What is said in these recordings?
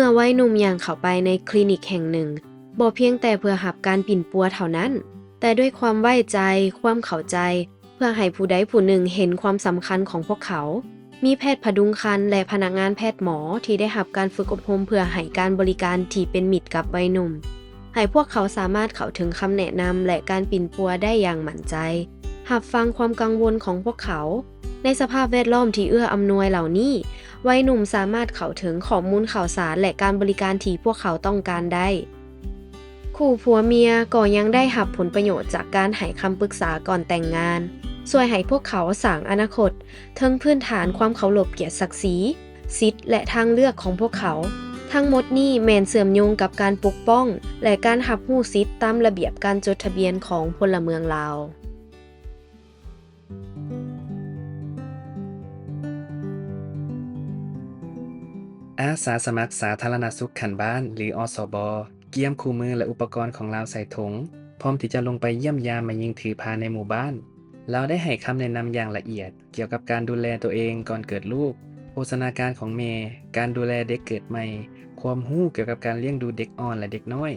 มื่อวัยหนุ่มย่างเข้าไปในคลินิกแห่งหนึ่งบ่เพียงแต่เพื่อรับการปิ่นปัวเท่านั้นแต่ด้วยความไว้ใจความเข้าใจเพื่อให้ผู้ใดผู้หนึ่งเห็นความสำคัญของพวกเขามีแพทย์พดุงครรภ์และพนักงานแพทย์หมอที่ได้รับการฝึกอบรมเพื่อให้การบริการที่เป็นมิตรกับวัยหนุ่มให้พวกเขาสามารถเข้าถึงคำแนะนำและการปิ่นปัวได้อย่างมั่นใจรับฟังความกังวลของพวกเขาในสภาพแวดล้อมที่เอื้ออำนวยเหล่านี้วัยหนุ่มสามารถเข้าถึงข้อมูลข่าวสารและการบริการที่พวกเขาต้องการได้คู่ผัวเมียก็ยังได้รับผลประโยชน์จากการให้คำปรึกษาก่อนแต่งงานช่วยให้พวกเขาสร้างอนาคตเทิงพื้นฐานความเคารพเกียรติศักดิ์ศรีสิทธิ์และทางเลือกของพวกเขาทั้งหมดนี้แม่นเสื่อมโยงกับการปกป้องและการรับรู้สิทธิ์ตามระเบียบการจดทะเบียนของพลเมืองลาวอาสาสมัครสาธารณสุขขันบ้านหรืออสบเกียมคู่มือและอุปกรณ์ของลาวใส่ถุงพร้อมที่จะลงไปเยี่ยมยามมายิงถือพาในหมู่บ้านเราได้ให้คำแนะนำอย่างละเอียดเกี่ยวกับการดูแลตัวเองก่อนเกิดลูกโภชนาการของเมย์การดูแลเด็กเกิดใหม่ความรู้เกี่ยวกับการเลี้ยงดูเด็กอ่อนและเด็กน้อย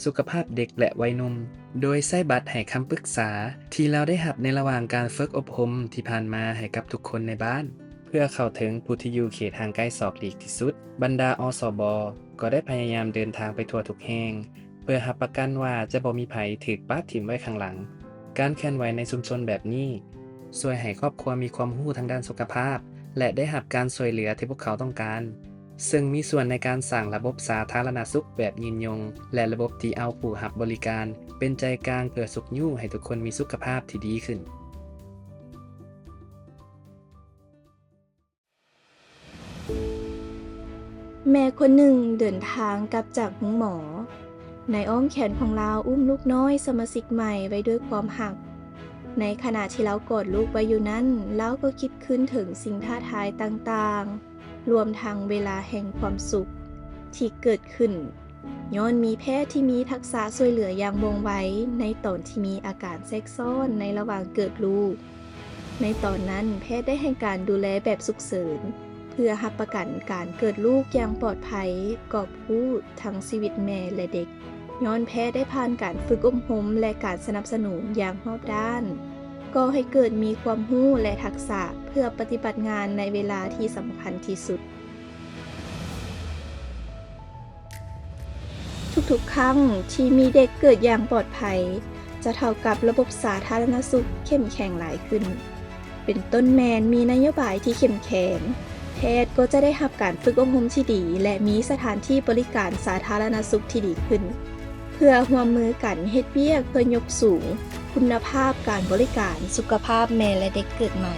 สุขภาพเด็กและวัยหนุ่มโดยใช้บัตรให้คำปรึกษาที่เราได้รับในระหว่างการฝึกอบรมที่ผ่านมาให้กับทุกคนในบ้านเพื่อเข้าถึงผู้ที่อยู่เขตห่างไกลศอกหลีกที่สุดบรรดาอสบก็ได้พยายามเดินทางไปทั่วทุกแห่งเพื่อรับประกันว่าจะบ่มีไผถูกปาดถิ่มไว้ข้างหลังการเคลื่อนไหวในชุมชนแบบนี้ช่วยให้ครอบครัวมีความรู้ทางด้านสุขภาพและได้รับการช่วยเหลือที่พวกเขาต้องการซึ่งมีส่วนในการสร้างระบบสาธารณสุขแบบยืนยงและระบบที่เอาผู้รับบริการเป็นใจกลางเพื่อสุขอยู่ให้ทุกคนมีสุขภาพที่ดีขึ้นแม่คนหนึ่งเดินทางกลับจากห้องหมอในอ้อมแขนของเราอุ้มลูกน้อยสมาชิกใหม่ไว้ด้วยความหักในขณะที่เรากอดลูกไว้อยู่นั้นเราก็คิดขึ้นถึงสิ่งท้าทายต่างๆรวมทั้งเวลาแห่งความสุขที่เกิดขึ้นย้อนมีแพทย์ที่มีทักษะช่วยเหลืออย่างว่องไวในตอนที่มีอาการแทรกซ้อนในระหว่างเกิดลูกในตอนนั้นแพทย์ได้ให้การดูแลแบบฉุกเฉินเพื่อรับประกันการเกิดลูกอย่างปลอดภัยกอบกู้ทั้งชีวิตแม่และเด็กย้อนแพทย์ได้ผ่านการฝึกอบรมและการสนับสนุนอย่างรอบด้านก็ให้เกิดมีความรู้และทักษะเพื่อปฏิบัติงานในเวลาที่สำคัญที่สุดทุกๆครั้งที่มีเด็กเกิดอย่างปลอดภัยจะเท่ากับระบบสาธารณสุขเข้มแข็งหลายขึ้นเป็นต้นแมนมีนโยบายที่เข้มแข็งแพทย์ก็จะได้รับการฝึกอบรมที่ดีและมีสถานที่บริการสาธารณสุขที่ดีขึ้นเพื่อร่วมมือกันเฮ็ดเวียกเพื่อยกสูงคุณภาพการบริการสุขภาพแม่และเด็กเกิดใหม่